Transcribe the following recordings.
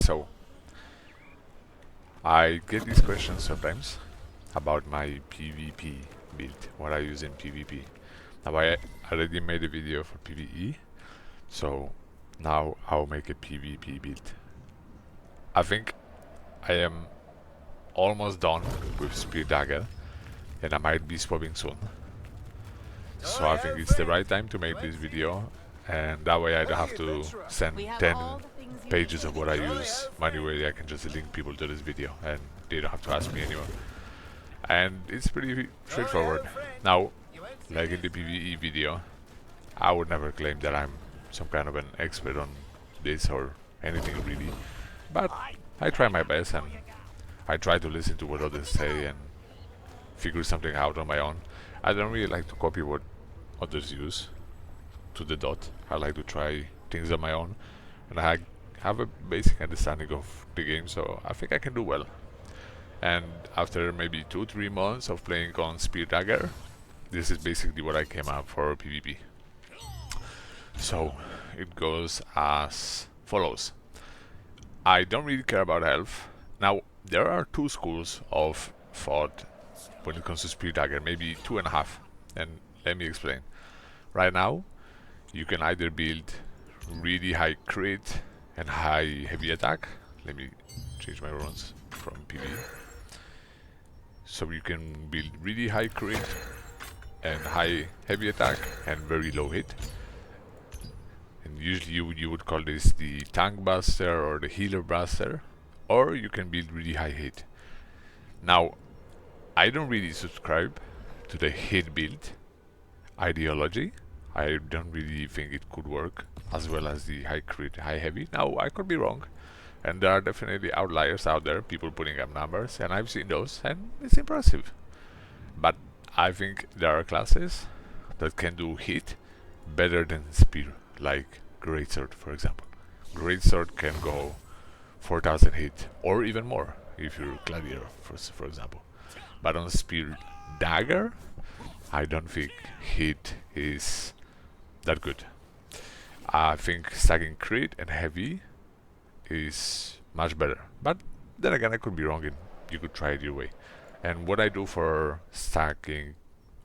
So, I get these questions sometimes about my PvP build, what I use in PvP. Now I already made a video for PvE, so now I'll make a PvP build. I think I am almost done with Spear Dagger, and I might be swapping soon. So I think it's the right time to make this video, and that way I don't have to send 10 pages of what I use manually. I can just link people to this video and they don't have to ask me anymore. And it's pretty straightforward. Now, like in the PvE video, I would never claim that I'm some kind of an expert on this or anything really, but I try my best and I try to listen to what others say and figure something out on my own. I don't really like to copy what others use to the dot. I like to try things on my own, and I have a basic understanding of the game, so I think I can do well. And after maybe 2-3 months of playing on Spear Dagger, this is basically what I came up for PvP. So it goes as follows. I don't really care about health. Now there are two schools of thought when it comes to Spear Dagger, maybe 2.5, and let me explain. Right now you can either build really high crit and high heavy attack. Let me change my runes from PvE. So you can build really high crit and high heavy attack and very low hit. And usually you would call this the tank buster or the healer buster. Or you can build really high hit. Now, I don't really subscribe to the hit build ideology. I don't really think it could work as well as the high crit, high heavy. Now, I could be wrong. And there are definitely outliers out there, people putting up numbers, and I've seen those, and it's impressive. But I think there are classes that can do hit better than spear, like Greatsword, for example. Greatsword can go 4000 hit, or even more, if you're Gladiator, for example. But on Spear Dagger, I don't think hit is that good. I think stacking crit and heavy is much better, but then again I could be wrong and you could try it your way. And what I do for stacking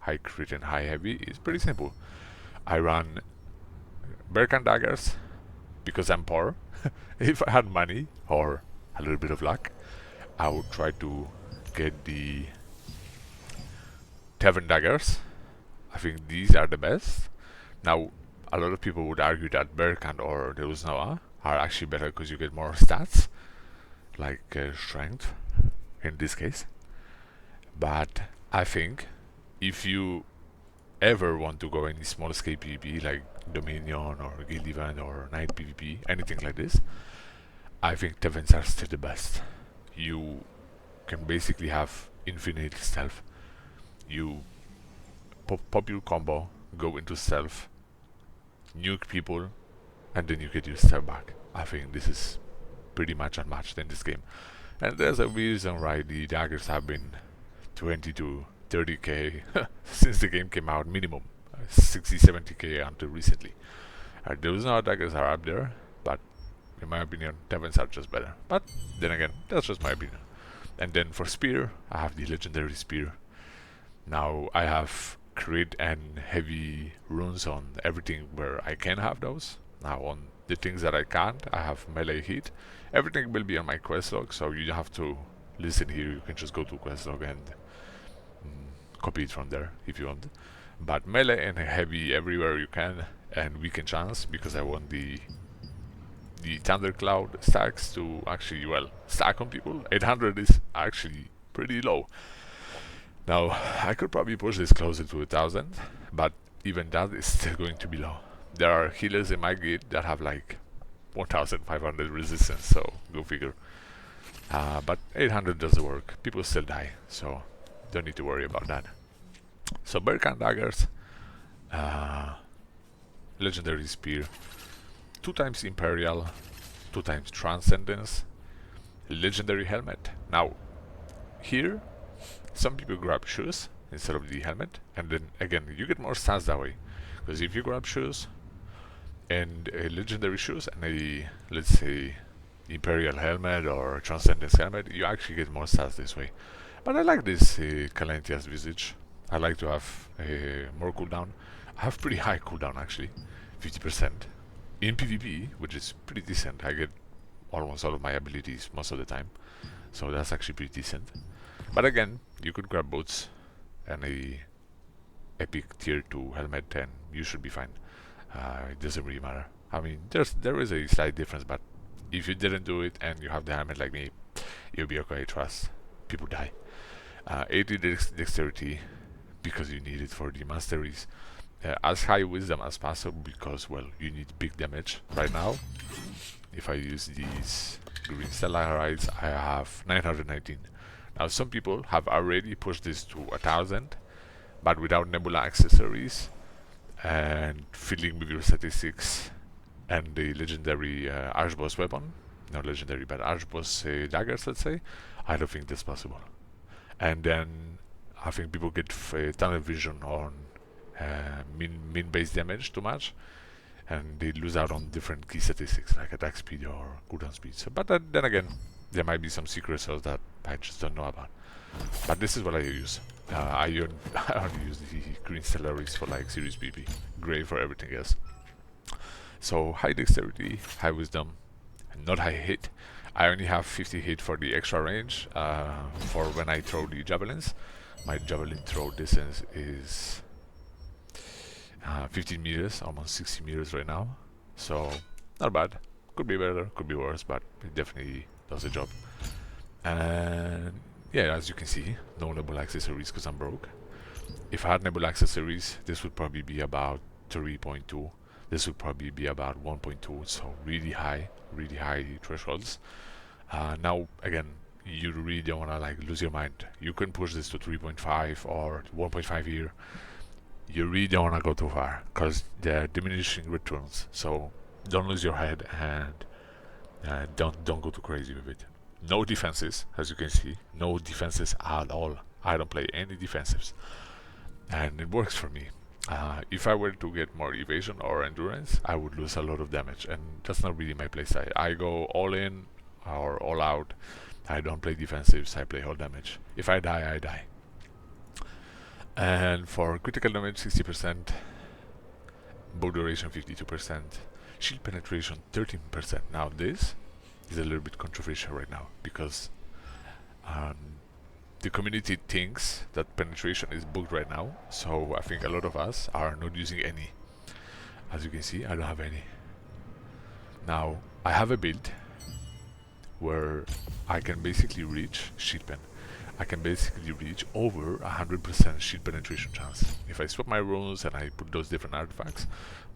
high crit and high heavy is pretty simple. I run Berkan daggers because I'm poor. If I had money or a little bit of luck, I would try to get the Tavern daggers. I think these are the best. Now a lot of people would argue that Berkan or the Uznawa are actually better because you get more stats, like strength in this case. But I think if you ever want to go any small scale PvP like Dominion or Guild Event or Night PvP, anything like this, I think Tevens are still the best. You can basically have infinite stealth. You pop your combo, go into stealth, nuke people, and then you get your stealth back. I think this is pretty much unmatched in this game. And there's a reason why the daggers have been 20 to 30k since the game came out, minimum 60-70k until recently. Those now daggers are up there, but in my opinion, Tevens are just better. But then again, that's just my opinion. And then for spear, I have the legendary spear. Now I have crit and heavy runes on everything where I can have those. Now on the things that I can't, I have melee hit. Everything will be on my quest log, so you don't have to listen here. You can just go to quest log and copy it from there if you want. But melee and heavy everywhere you can, and weekend chance because I want the thundercloud stacks to actually, well, stack on people. 800 is actually pretty low. Now I could probably push this closer to 1000, but even that is still going to be low. There are healers in my guild that have like 1500 resistance, so go figure. But 800 doesn't work. People still die, so don't need to worry about that. So Berkan daggers, legendary spear, 2 times Imperial, 2 times Transcendence, legendary helmet. Now here some people grab shoes instead of the helmet, and then again you get more stats that way, because if you grab shoes and a legendary shoes and a, let's say, Imperial helmet or Transcendence helmet, you actually get more stats this way. But I like this Calentia's visage. I like to have more cooldown. I have pretty high cooldown actually, 50%. In PvP, which is pretty decent, I get almost all of my abilities most of the time. So that's actually pretty decent. But again, you could grab boots and a epic tier 2 helmet and you should be fine. It doesn't really matter. I mean, there is a slight difference, but if you didn't do it and you have the helmet like me, you'll be okay, trust. People die. 80 dexterity, because you need it for the masteries. As high wisdom as possible, because, well, you need big damage. Right now, if I use these green stalagmites, I have 919. Now, some people have already pushed this to 1000, but without nebula accessories and filling with your statistics and the legendary archboss weapon, not legendary but archboss daggers, let's say, I don't think that's possible. And then I think people get tunnel vision on min base damage too much, and they lose out on different key statistics like attack speed or cooldown speed. So, but then again, there might be some secret sauce that I just don't know about. But this is what I use. I only use the green stellaries for like series PP, grey for everything else. So high dexterity, high wisdom, not high hit. I only have 50 hit for the extra range for when I throw the javelins. My javelin throw distance is 15 meters, almost 60 meters right now. So not bad. Could be better, could be worse, but it definitely does the job. And yeah, as you can see, no nebula accessories because I'm broke. If I had nebula accessories, this would probably be about 3.2. This would probably be about 1.2. So really high thresholds. Now again, you really don't want to like lose your mind. You can push this to 3.5 or 1.5 here. You really don't want to go too far because they're diminishing returns. So don't lose your head and don't go too crazy with it. No defenses, as you can see, no defenses at all. I don't play any defensives, and it works for me. If I were to get more evasion or endurance, I would lose a lot of damage, and that's not really my playstyle. I go all in or all out. I don't play defensives, I play all damage. If I die, I die. And for critical damage, 60%, bow duration 52%, shield penetration 13%. Now this is a little bit controversial right now because the community thinks that penetration is bugged right now, so I think a lot of us are not using any. As you can see, I don't have any. Now I have a build where I can basically reach shield pen. I can basically reach over 100% shield penetration chance. If I swap my runes and I put those different artifacts,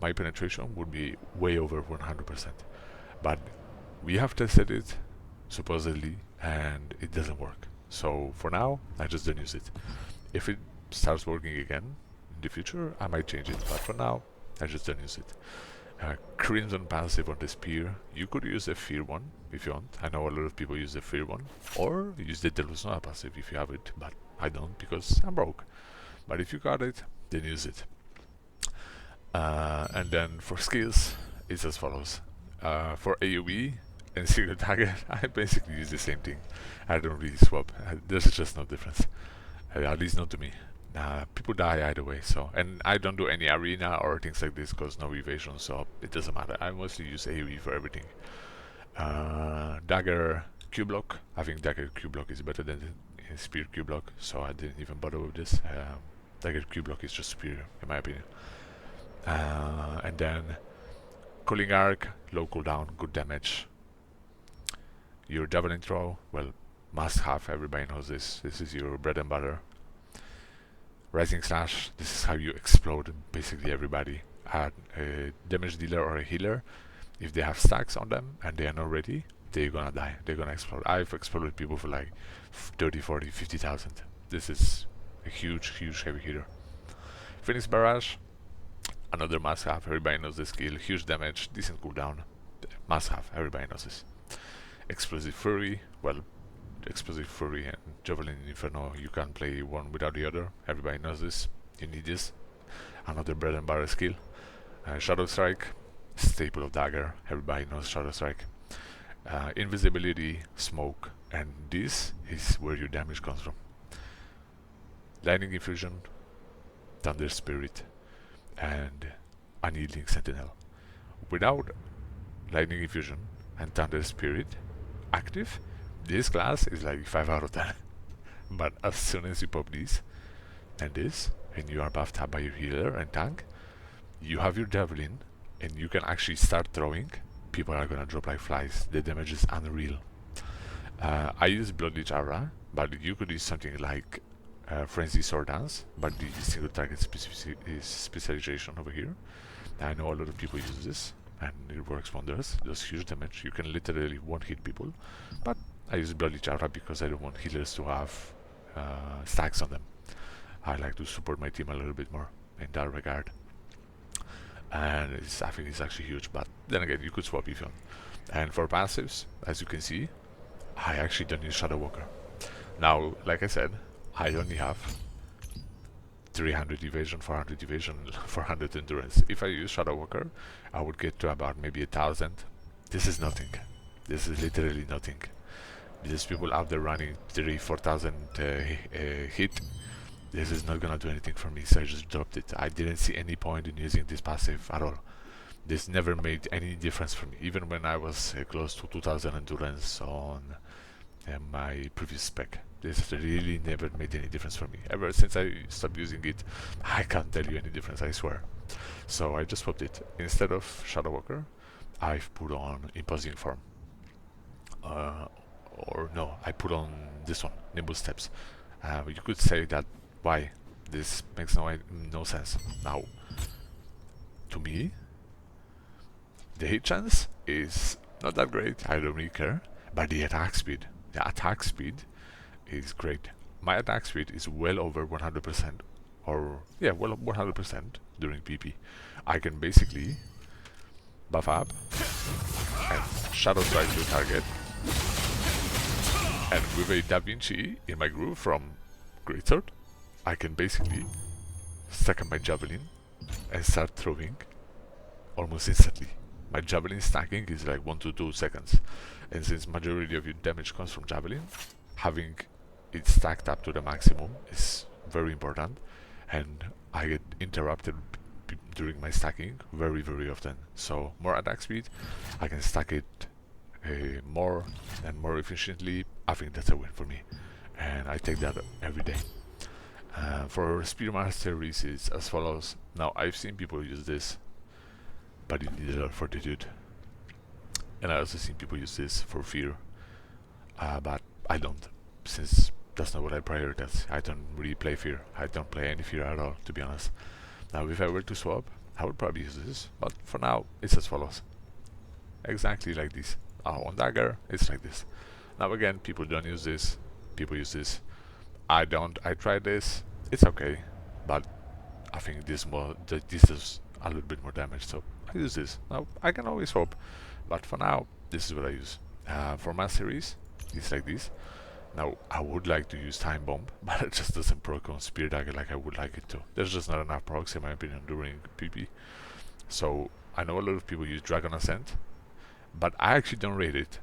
my penetration would be way over 100%. But we have tested it, supposedly, and it doesn't work. So for now, I just don't use it. If it starts working again in the future, I might change it. But for now, I just don't use it. Crimson passive on the spear. You could use the fear one if you want. I know a lot of people use the fear one, or use the Delusnoa passive if you have it, but I don't because I'm broke. But if you got it, then use it. And then for skills, it's as follows. For AoE and Secret Dagger, I basically use the same thing. I don't really swap. There's just no difference. At least not to me. People die either way, so, and I don't do any arena or things like this because no evasion, so it doesn't matter. I mostly use AoE for everything. Dagger Q block. I think Dagger Q block is better than the Spear Q block, so I didn't even bother with this. Dagger Q block is just superior in my opinion. And then Cooling Arc, low cooldown, good damage. Your javelin throw, well, must have. Everybody knows this. This is your bread and butter. Rising Slash, this is how you explode basically everybody. A damage dealer or a healer, if they have stacks on them and they are not ready, they're gonna die, they're gonna explode. I've exploded people for like 30, 40, 50,000. This is a huge heavy hitter. Phoenix Barrage, another must have, everybody knows the skill, huge damage, decent cooldown, must have, everybody knows this. Explosive Fury, well, Explosive Fury and Javelin Inferno, you can't play one without the other. Everybody knows this. You need this. Another bread and butter skill. Shadow Strike, staple of Dagger. Everybody knows Shadow Strike. invisibility, smoke, and this is where your damage comes from. Lightning Infusion, Thunder Spirit, and Unyielding Sentinel. Without Lightning Infusion and Thunder Spirit active, this class is like 5 out of 10. But as soon as you pop this and this, and you are buffed up by your healer and tank, you have your javelin, and you can actually start throwing. People are gonna drop like flies. The damage is unreal. I use Bloodleech Aura, but you could use something like Frenzy Sword Dance, but the single target specialization over here. I know a lot of people use this, and it works wonders. Does huge damage. You can literally one-hit people, but I use Bloodleech Aura because I don't want healers to have stacks on them. I like to support my team a little bit more in that regard. And I think it's actually huge, but then again, you could swap if you want. And for passives, as you can see, I actually don't use Shadow Walker. Now, like I said, I only have 300 evasion, 400 evasion, 400 endurance. If I use Shadow Walker, I would get to about maybe 1000. This is nothing. This is literally nothing. There's people out there running 3,000-4,000 hit. This is not gonna do anything for me, so I just dropped it. I didn't see any point in using this passive at all. This never made any difference for me, even when I was close to 2000 endurance on my previous spec. This really never made any difference for me. Ever since I stopped using it, I can't tell you any difference, I swear. So I just swapped it. Instead of Shadow Walker, I've put on Imposing Form. Or no, I put on this one, Nimble Steps. You could say that, why? This makes no sense. Now, to me, the hit chance is not that great, I don't really care, but the attack speed is great. My attack speed is well over 100%, or yeah, well 100% during PP. I can basically buff up and shadow strike the target, and with a Da Vinci in my groove from Greatsword, I can basically stack up my javelin and start throwing almost instantly. My javelin stacking is like 1 to 2 seconds, and since majority of your damage comes from javelin, having it stacked up to the maximum is very important, and I get interrupted during my stacking very often. So more attack speed, I can stack it more and more efficiently. I think that's a win for me, and I take that every day. For Spear Masteries, it's as follows. Now, I've seen people use this, but you need a lot for the dude. And I also seen people use this for fear, but I don't, since that's not what I prioritize. I don't really play fear. I don't play any fear at all, to be honest. Now, if I were to swap, I would probably use this, but for now, it's as follows. Exactly like this. On Dagger, it's like this. Now again, people don't use this, people use this. I don't. I tried this, it's okay, but I think this does a little bit more damage, so I use this. Now, I can always swap, but for now, this is what I use. For Masteries, it's like this. Now, I would like to use Time Bomb, but it just doesn't proc on Spear Dagger like I would like it to. There's just not enough procs, in my opinion, during PP. So, I know a lot of people use Dragon Ascent, but I actually don't rate it.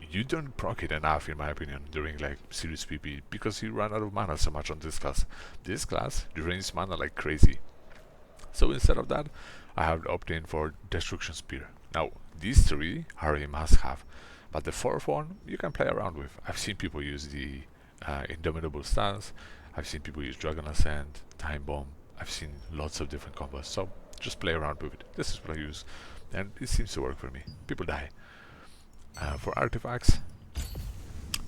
You don't proc it enough, in my opinion, during like serious PP, because you run out of mana so much on this class. This class drains mana like crazy. So instead of that, I have opted for Destruction Spear. Now, these three are a must-have, but the fourth one you can play around with. I've seen people use the Indomitable Stance, I've seen people use Dragon Ascent, Time Bomb, I've seen lots of different combos, so just play around with it. This is what I use, and it seems to work for me. People die. For artifacts,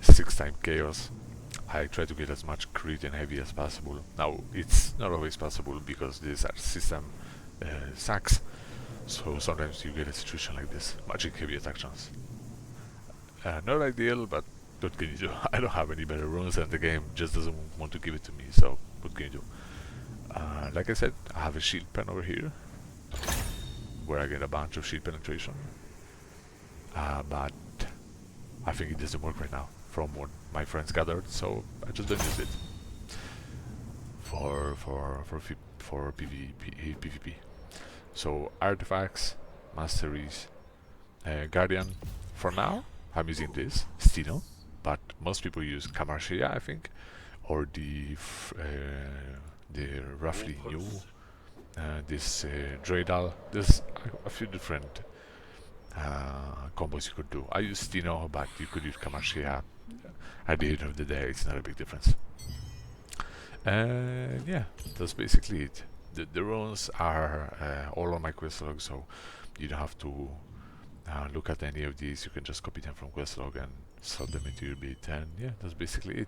6-time chaos. I try to get as much crit and heavy as possible. Now, it's not always possible because these are system sacks, so sometimes you get a situation like this. Magic heavy attack chance. Not ideal, but what can you do? I don't have any better runes, and the game just doesn't want to give it to me, so what can you do? Like I said, I have a shield pen over here, where I get a bunch of shield penetration. But I think it doesn't work right now from what my friends gathered, so I just don't use it for PvP. So artifacts, masteries, Guardian, for now, I'm using this, Stino, but most people use Kamarshia, I think, or the roughly new, this Dreidal. There's a few different combos you could do. I use Stino, but you could use Kamarshia. At the end of the day, it's not a big difference. And yeah, that's basically it. The runes are all on my quest log, so you don't have to look at any of these. You can just copy them from quest log and slot them into your bit, and yeah, that's basically it.